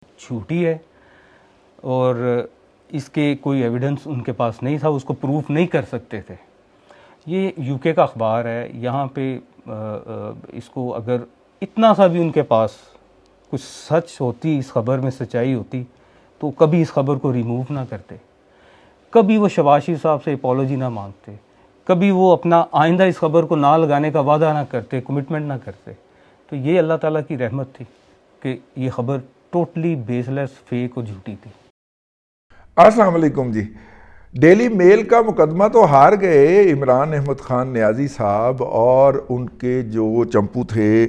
جھوٹی ہے اور اس کے کوئی ایویڈنس ان کے پاس نہیں تھا، اس کو پروف نہیں کر سکتے تھے. یہ یو کے کا اخبار ہے، یہاں پہ اس کو اگر اتنا سا بھی ان کے پاس کچھ سچ ہوتی، اس خبر میں سچائی ہوتی، تو کبھی اس خبر کو ریموو نہ کرتے، کبھی وہ شہباز شریف صاحب سے اپالوجی نہ مانگتے، کبھی وہ اپنا آئندہ اس خبر کو نہ لگانے کا وعدہ نہ کرتے، کمٹمنٹ نہ کرتے. تو یہ اللہ تعالیٰ کی رحمت تھی کہ یہ خبر ٹوٹلی بیس لیس، فیک اور جھوٹی تھی. السلام علیکم جی. ڈیلی میل کا مقدمہ تو ہار گئے عمران احمد خان نیازی صاحب اور ان کے جو چمپو تھے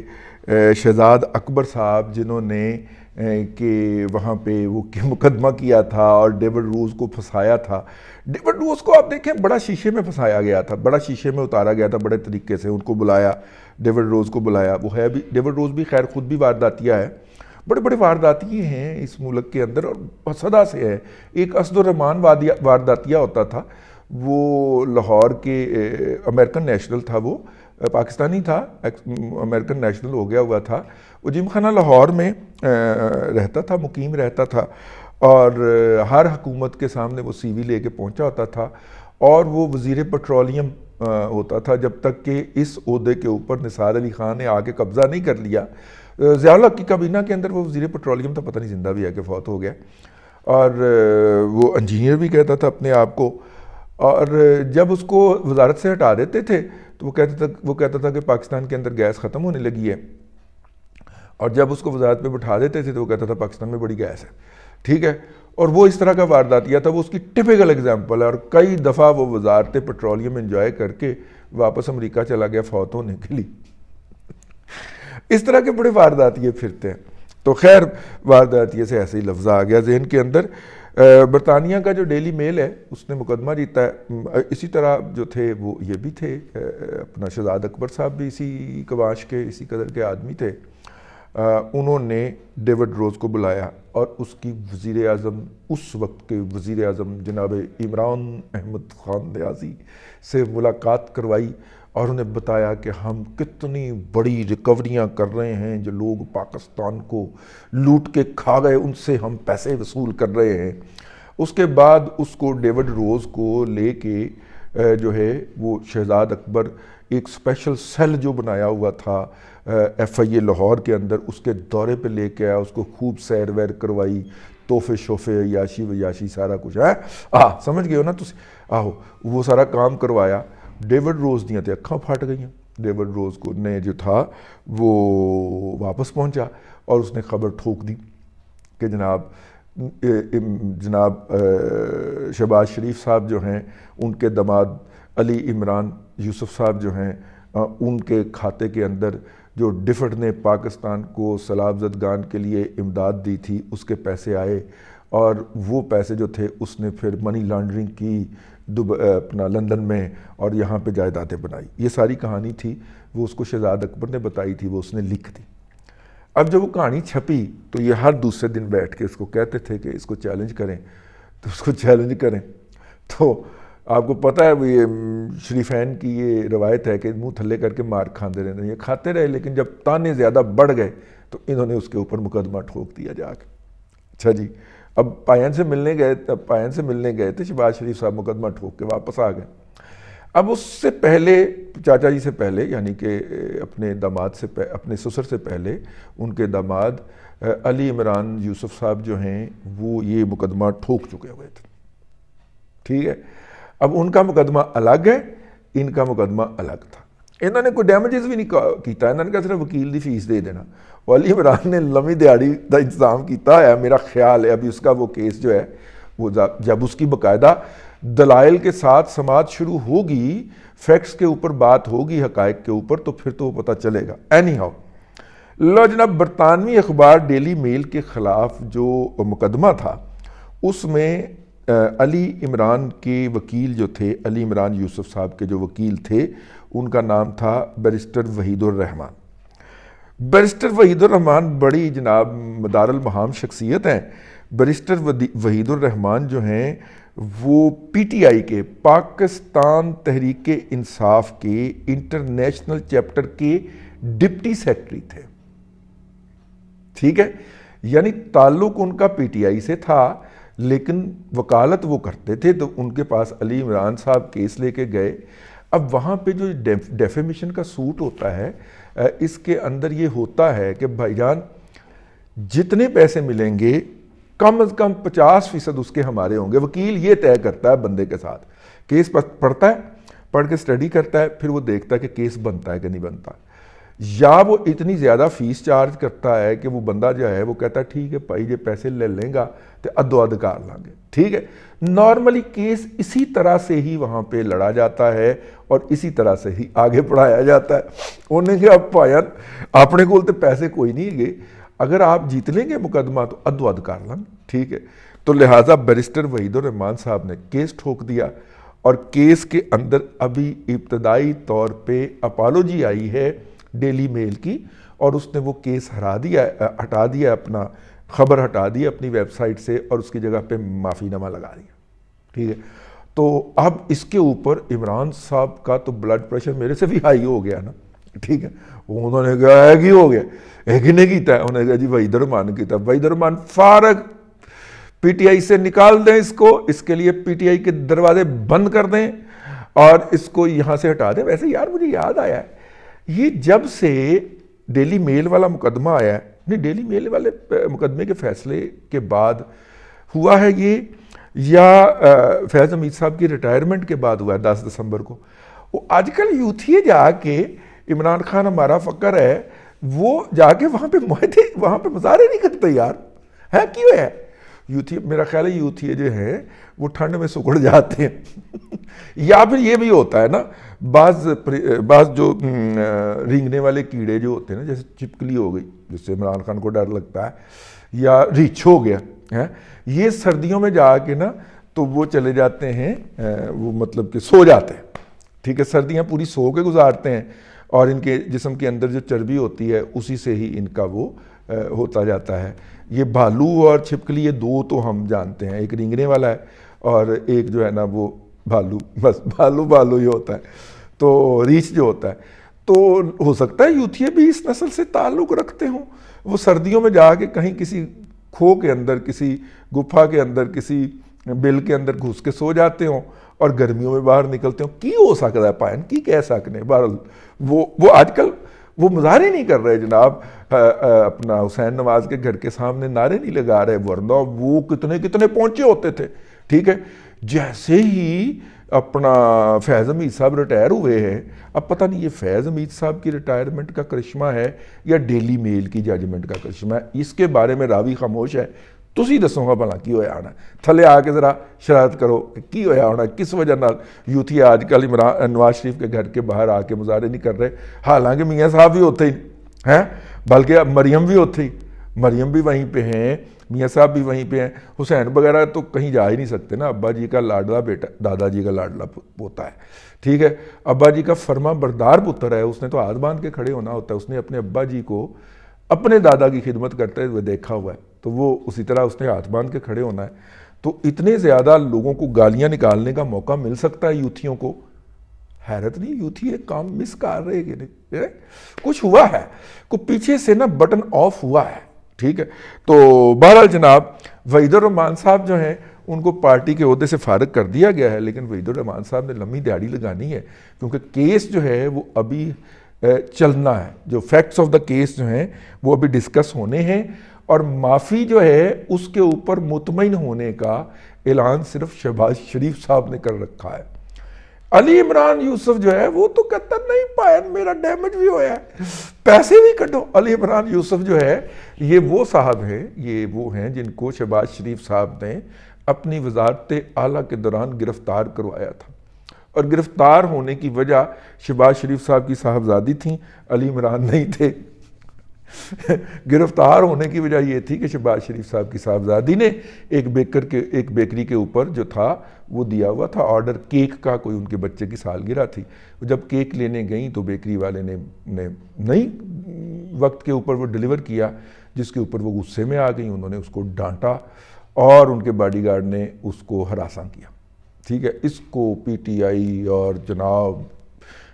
شہزاد اکبر صاحب، جنہوں نے کہ وہاں پہ وہ مقدمہ کیا تھا اور ڈیوڈ روز کو پھنسایا تھا. ڈیوڈ روز کو آپ دیکھیں بڑا شیشے میں پھنسایا گیا تھا، بڑا شیشے میں اتارا گیا تھا، بڑے طریقے سے ان کو بلایا، ڈیوڈ روز کو بلایا. وہ ہے بھی ڈیوڈ روز بھی خیر خود بھی وارداتیہ ہے، بڑے بڑے وارداتیے ہیں اس ملک کے اندر اور صدا سے ہے. ایک اسد الرحمان وارداتیہ ہوتا تھا، وہ لاہور کے امریکن نیشنل تھا، وہ پاکستانی تھا، امریکن نیشنل ہو گیا ہوا تھا. وہ جم خانہ لاہور میں رہتا تھا، مقیم رہتا تھا، اور ہر حکومت کے سامنے وہ سی وی لے کے پہنچا ہوتا تھا، اور وہ وزیر پیٹرولیم ہوتا تھا جب تک کہ اس عہدے کے اوپر نثار علی خان نے آ کے قبضہ نہیں کر لیا. ضیاء الحق کی کابینہ کے اندر وہ وزیر پیٹرولیم تھا، پتہ نہیں زندہ بھی ہے کہ فوت ہو گیا، اور وہ انجینئر بھی کہتا تھا اپنے آپ کو. اور جب اس کو وزارت سے ہٹا دیتے تھے تو وہ کہتا تھا کہ پاکستان کے اندر گیس ختم ہونے لگی ہے، اور جب اس کو وزارت پہ بٹھا دیتے تھے تو وہ کہتا تھا پاکستان میں بڑی گیس ہے. ٹھیک ہے، اور وہ اس طرح کا وارداتیہ تھا، وہ اس کی ٹپیکل ایگزامپل ہے. اور کئی دفعہ وہ وزارت پیٹرولیم انجوائے کر کے واپس امریکہ چلا گیا فوت ہونے کے لیے. اس طرح کے بڑے وارداتیے پھرتے ہیں. تو خیر، وارداتیے سے ایسے ہی لفظ آ گیا ذہن کے اندر. برطانیہ کا جو ڈیلی میل ہے اس نے مقدمہ جیتا ہے. اسی طرح جو تھے وہ یہ بھی تھے، اپنا شہزاد اکبر صاحب بھی اسی کباش کے، اسی قدر کے آدمی تھے. انہوں نے ڈیوڈ روز کو بلایا اور اس کی وزیر اعظم، اس وقت کے وزیر اعظم جناب عمران احمد خان نیازی سے ملاقات کروائی، اور انہیں بتایا کہ ہم کتنی بڑی ریکوریاں کر رہے ہیں، جو لوگ پاکستان کو لوٹ کے کھا گئے ان سے ہم پیسے وصول کر رہے ہیں. اس کے بعد اس کو ڈیوڈ روز کو لے کے جو ہے وہ شہزاد اکبر ایک اسپیشل سیل جو بنایا ہوا تھا ایف آئی اے لاہور کے اندر، اس کے دورے پہ لے کے آیا، اس کو خوب سیر ویر کروائی، تحفے شوفے عیاشی ویاشی سارا کچھ ہے. سمجھ گئے ہو نا تسی؟ آہو، وہ سارا کام کروایا. ڈیوڈ روز دیاں تے اکھاں پھٹ گئیں. ڈیوڈ روز کو نے جو تھا وہ واپس پہنچا اور اس نے خبر ٹھوک دی کہ جناب شہباز شریف صاحب جو ہیں، ان کے داماد علی عمران یوسف صاحب جو ہیں، ان کے کھاتے کے اندر جو ڈفٹ نے پاکستان کو سیلاب زدگان کے لیے امداد دی تھی اس کے پیسے آئے، اور وہ پیسے جو تھے اس نے پھر منی لانڈرنگ کی اپنا لندن میں، اور یہاں پہ جائیدادیں بنائی. یہ ساری کہانی تھی، وہ اس کو شہزاد اکبر نے بتائی تھی، وہ اس نے لکھ دی. اب جب وہ کہانی چھپی تو یہ ہر دوسرے دن بیٹھ کے اس کو کہتے تھے کہ اس کو چیلنج کریں، تو اس کو چیلنج کریں. تو آپ کو پتہ ہے وہ یہ شریفین کی یہ روایت ہے کہ منہ تھلے کر کے مار کھاندے رہنے. یہ کھاتے رہے، لیکن جب تانے زیادہ بڑھ گئے تو انہوں نے اس کے اوپر مقدمہ ٹھوک دیا جا کے. اچھا جی، اب پائن سے ملنے گئے تھے شہباز شریف صاحب، مقدمہ ٹھوک کے واپس آ گئے. اب اس سے پہلے، چاچا جی سے پہلے، یعنی کہ اپنے داماد سے، اپنے سسر سے پہلے، ان کے داماد علی عمران یوسف صاحب جو ہیں وہ یہ مقدمہ ٹھوک چکے ہوئے تھے. ٹھیک ہے، اب ان کا مقدمہ الگ ہے، ان کا مقدمہ الگ تھا. انہوں نے کوئی ڈیمیجز بھی نہیں کیتا، انہوں نے کہا صرف وکیل دی فیس دے دینا. اور علی عمران نے لمبی دیہڑی دا انتظام کیتا ہے، میرا خیال ہے. ابھی اس کا وہ کیس جو ہے وہ جب اس کی باقاعدہ دلائل کے ساتھ سماعت شروع ہوگی، فیکٹس کے اوپر بات ہوگی، حقائق کے اوپر، تو پھر تو وہ پتہ چلے گا. اینی ہاؤ، لو جناب، برطانوی اخبار ڈیلی میل کے خلاف جو مقدمہ تھا اس میں علی عمران کے وکیل جو تھے، علی عمران یوسف صاحب کے جو وکیل تھے، ان کا نام تھا بیرسٹر وحید الرحمان. بیرسٹر وحید الرحمان بڑی جناب مدار المہام شخصیت ہیں. بیرسٹر وحید الرحمان جو ہیں وہ پی ٹی آئی کے، پاکستان تحریک انصاف کے انٹرنیشنل چیپٹر کے ڈپٹی سیکرٹری تھے. ٹھیک ہے، یعنی تعلق ان کا پی ٹی آئی سے تھا لیکن وکالت وہ کرتے تھے، تو ان کے پاس علی عمران صاحب کیس لے کے گئے۔ اب وہاں پہ جو ڈیفیمیشن کا سوٹ ہوتا ہے اس کے اندر یہ ہوتا ہے کہ بھائی جان جتنے پیسے ملیں گے کم از کم 50% اس کے ہمارے ہوں گے۔ وکیل یہ طے کرتا ہے بندے کے ساتھ، کیس پڑھتا ہے، پڑھ کے اسٹڈی کرتا ہے، پھر وہ دیکھتا ہے کہ کیس بنتا ہے کہ نہیں بنتا، یا وہ اتنی زیادہ فیس چارج کرتا ہے کہ وہ بندہ جو ہے وہ کہتا ہے ٹھیک ہے بھائی یہ پیسے لے لیں گا تو ادو اد کر لیں گے، ٹھیک ہے۔ نارملی کیس اسی طرح سے ہی وہاں پہ لڑا جاتا ہے اور اسی طرح سے ہی آگے پڑھایا جاتا ہے۔ انہیں کہ اب پایا اپنے کول تو پیسے کوئی نہیں گے، اگر آپ جیت لیں گے مقدمہ تو ادو اد کر لیں، ٹھیک ہے۔ تو لہٰذا بیرسٹر وحید الرحمان صاحب نے کیس ٹھوک دیا، اور کیس کے اندر ابھی ابتدائی طور پہ اپالوجی آئی ہے ڈیلی میل کی، اور اس نے وہ کیس ہٹا دیا، اپنا خبر ہٹا دی اپنی ویب سائٹ سے، اور اس کی جگہ پہ معافی نامہ لگا دیا، ٹھیک ہے۔ تو اب اس کے اوپر عمران صاحب کا تو بلڈ پریشر میرے سے بھی ہائی ہو گیا نا، ٹھیک ہے۔ وہ انہوں نے کہا ایک ہی ہو گیا، ایک ہی نے کیتا ہے، انہوں نے کہا جی وحید الرحمان کیتا، وحید الرحمان فارغ، پی ٹی آئی سے نکال دیں اس کو، اس کے لیے پی ٹی آئی کے دروازے بند کر دیں اور اس کو یہاں سے ہٹا دیں۔ ویسے یار مجھے یاد آیا ہے یہ جب سے ڈیلی میل والا مقدمہ آیا ہے، نہیں ڈیلی میل والے مقدمے کے فیصلے کے بعد ہوا ہے یہ، یا فیض حمید صاحب کی ریٹائرمنٹ کے بعد ہوا ہے 10 دسمبر کو۔ وہ آج کل یوتھیے جا کے عمران خان ہمارا فقر ہے، وہ جا کے وہاں پہ معاہدے، وہاں پہ مظاہرے نہیں کرتے یار، ہے کیوں ہے؟ یوتھی میرا خیال ہے یوتھیے جو ہیں وہ ٹھنڈ میں سکڑ جاتے ہیں یا پھر یہ بھی ہوتا ہے نا بعض جو رینگنے والے کیڑے جو ہوتے ہیں نا، جیسے چپکلی ہو گئی جس سے عمران خان کو ڈر لگتا ہے، یا ریچھ ہو گیا ہے، یہ سردیوں میں جا کے نا تو وہ چلے جاتے ہیں، وہ مطلب کہ سو جاتے ہیں، ٹھیک ہے، سردیاں پوری سو کے گزارتے ہیں، اور ان کے جسم کے اندر جو چربی ہوتی ہے اسی سے ہی ان کا وہ ہوتا جاتا ہے۔ یہ بھالو اور چھپکلی یہ دو تو ہم جانتے ہیں، ایک رینگنے والا ہے اور ایک جو ہے نا وہ بھالو، بس بھالو ہی ہوتا ہے، تو ریچھ جو ہوتا ہے۔ تو ہو سکتا ہے یوتھیے بھی اس نسل سے تعلق رکھتے ہوں، وہ سردیوں میں جا کے کہیں کسی کھو کے اندر، کسی گپھا کے اندر، کسی بل کے اندر گھس کے سو جاتے ہوں، اور گرمیوں میں باہر نکلتے ہوں۔ کی ہو سکتا ہے پائن کی کہہ سکنے، بہرحال وہ آج کل وہ مظاہرے نہیں کر رہے جناب، اپنا حسین نواز کے گھر کے سامنے نعرے نہیں لگا رہے، ورنہ وہ کتنے پہنچے ہوتے تھے، ٹھیک ہے۔ جیسے ہی اپنا فیض حمید صاحب ریٹائر ہوئے ہیں، اب پتہ نہیں یہ فیض حمید صاحب کی ریٹائرمنٹ کا کرشمہ ہے یا ڈیلی میل کی ججمنٹ کا کرشمہ ہے، اس کے بارے میں راوی خاموش ہے۔ تسی دسو گا بھلا کی ہویا ہونا، تھلے آ کے ذرا شرارت کرو کہ کی ہویا ہونا، کس وجہ نال یوتھی آج کل نواز شریف کے گھر کے باہر آ کے مظاہرے نہیں کر رہے، حالانکہ میاں صاحب بھی ہوتے ہی ہیں، بلکہ اب مریم بھی ہوتے ہی، مریم بھی وہیں پہ ہیں، میاں صاحب بھی وہیں پہ ہیں، حسین وغیرہ تو کہیں جا ہی نہیں سکتے نا، ابا جی کا لاڈلا بیٹا، دادا جی کا لاڈلا پوتا ہے، ٹھیک ہے، ابا جی کا فرما بردار پتر ہے، اس نے تو ہاتھ باندھ کے کھڑے ہونا ہوتا ہے، اس نے اپنے ابا جی کو اپنے دادا کی خدمت کرتے ہوئے دیکھا ہوا ہے، تو وہ اسی طرح اس نے ہاتھ باندھ کے کھڑے ہونا ہے۔ تو اتنے زیادہ لوگوں کو گالیاں نکالنے کا موقع مل سکتا ہے یوتھیوں کو، حیرت نہیں یوتھی ایک کام مس کر رہے کہ نہیں، کچھ ہوا ہے، کوئی پیچھے سے نا بٹن آف ہوا ہے، ٹھیک ہے۔ تو بہرحال جناب وحید الرحمان صاحب جو ہیں ان کو پارٹی کے عہدے سے فارغ کر دیا گیا ہے، لیکن وحید الرحمان صاحب نے لمبی دیہڑی لگانی ہے، کیونکہ کیس جو ہے وہ ابھی چلنا ہے، جو فیکٹس آف دا کیس جو ہیں وہ ابھی ڈسکس ہونے ہیں، اور معافی جو ہے اس کے اوپر مطمئن ہونے کا اعلان صرف شہباز شریف صاحب نے کر رکھا ہے۔ علی عمران یوسف جو ہے وہ تو کہتا نہیں پائن میرا ڈیمیج بھی ہویا ہے، پیسے بھی کٹو۔ علی عمران یوسف جو ہے یہ وہ صاحب ہیں، یہ وہ ہیں جن کو شہباز شریف صاحب نے اپنی وزارت اعلیٰ کے دوران گرفتار کروایا تھا، اور گرفتار ہونے کی وجہ شہباز شریف صاحب کی صاحبزادی تھیں، علی عمران نہیں تھے۔ گرفتار ہونے کی وجہ یہ تھی کہ شہباز شریف صاحب کی صاحبزادی نے ایک بیکری کے اوپر جو تھا وہ دیا ہوا تھا آرڈر کیک کا، کوئی ان کے بچے کی سالگرہ تھی، جب کیک لینے گئیں تو بیکری والے نے نہیں وقت کے اوپر وہ ڈیلیور کیا، جس کے اوپر وہ غصے میں آ گئیں، انہوں نے اس کو ڈانٹا اور ان کے باڈی گارڈ نے اس کو ہراساں کیا، ٹھیک ہے۔ اس کو پی ٹی آئی اور جناب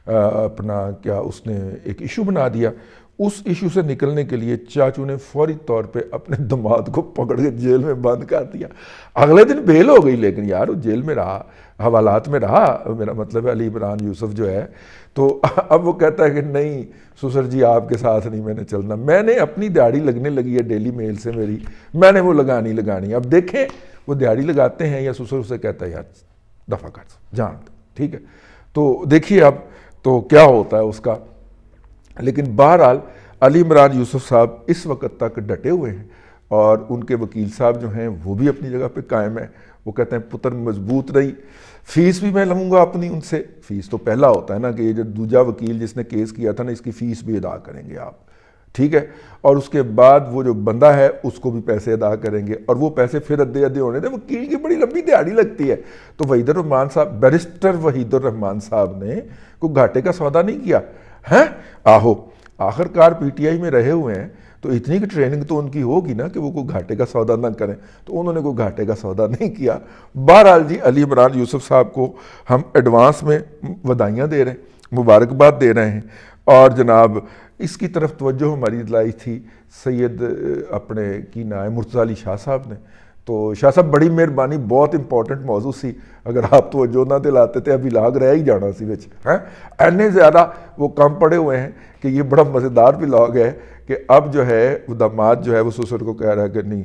اپنا کیا اس نے ایک ایشو بنا دیا، اس ایشو سے نکلنے کے لیے چاچو نے فوری طور پہ اپنے داماد کو پکڑ کے جیل میں بند کر دیا. اگلے دن بیل ہو گئی, لیکن یار وہ جیل میں رہا, حوالات میں رہا, میرا مطلب ہے علی عمران یوسف جو ہے. تو اب وہ کہتا ہے کہ نہیں سسر جی آپ کے ساتھ نہیں میں نے چلنا, میں نے اپنی دیہڑی لگنے لگی ہے ڈیلی میل سے میری, میں نے وہ لگانی. اب دیکھیں وہ دیہڑی لگاتے ہیں یا سسر اسے کہتا ہے یار دفع کر جان, ٹھیک ہے. تو دیکھیے اب تو کیا ہوتا ہے اس کا. لیکن بہرحال علی عمران یوسف صاحب اس وقت تک ڈٹے ہوئے ہیں, اور ان کے وکیل صاحب جو ہیں وہ بھی اپنی جگہ پہ قائم ہیں. وہ کہتے ہیں پتر مضبوط رہی, فیس بھی میں لوں گا اپنی ان سے. فیس تو پہلا ہوتا ہے نا کہ یہ جو دوجا وکیل جس نے کیس کیا تھا نا, اس کی فیس بھی ادا کریں گے آپ, ٹھیک ہے. اور اس کے بعد وہ جو بندہ ہے اس کو بھی پیسے ادا کریں گے, اور وہ پیسے پھر ادھے ہونے تھے. وکیل کی بڑی لمبی دیہڑی لگتی ہے. تو وحید الرحمان صاحب, بیرسٹر وحید الرحمان صاحب نے کوئی گھاٹے کا سودا نہیں کیا ہیں. آخر کار پی ٹی آئی میں رہے ہوئے ہیں, تو اتنی کی ٹریننگ تو ان کی ہوگی نا کہ وہ کوئی گھاٹے کا سودا نہ کریں. تو انہوں نے کوئی گھاٹے کا سودا نہیں کیا. بہرحال جی علی عمران یوسف صاحب کو ہم ایڈوانس میں وداعیاں دے رہے ہیں, مبارکباد دے رہے ہیں. اور جناب اس کی طرف توجہ ہماری دلائی تھی سید اپنے کی نام مرتضیٰ علی شاہ صاحب نے. تو شاہ صاحب بڑی مہربانی, بہت امپورٹنٹ موضوع سی, اگر آپ توجہ نہ دلاتے تھے ابھی لاگ رہ ہی جانا سی بچ ہیں. اینے زیادہ وہ کم پڑے ہوئے ہیں کہ یہ بڑا مزیدار بھی لاگ ہے کہ اب جو ہے وہ داماد جو ہے وہ سسر کو کہہ رہا ہے کہ نہیں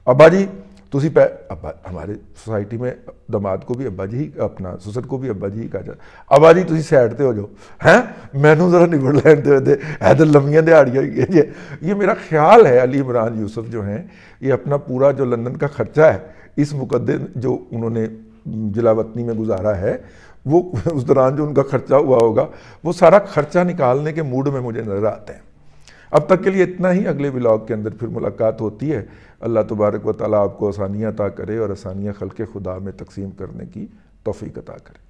ابا جی تسی ابا, ہمارے سوسائٹی میں داماد کو بھی ابا جی, اپنا سسر کو بھی ابا جی کہا جاتا. ابا جی تسی سائڈ تے ہو جاؤ ہیں, مینوں ذرا نبڑ لین دے ادھر لمیاں دیہڑیاں ہوئی. یہ میرا خیال ہے علی عمران یوسف جو ہیں یہ اپنا پورا جو لندن کا خرچہ ہے اس مقدم جو انہوں نے جلا وطنی میں گزارا ہے, وہ اس دوران جو ان کا خرچہ ہوا ہوگا وہ سارا خرچہ نکالنے کے موڈ میں مجھے نظر آتے ہیں. اب تک کے لیے اتنا ہی, اگلے ولاگ کے اندر پھر ملاقات ہوتی ہے. اللہ تبارک و تعالیٰ آپ کو آسانیاں عطا کرے اور آسانیاں خلق خدا میں تقسیم کرنے کی توفیق عطا کرے.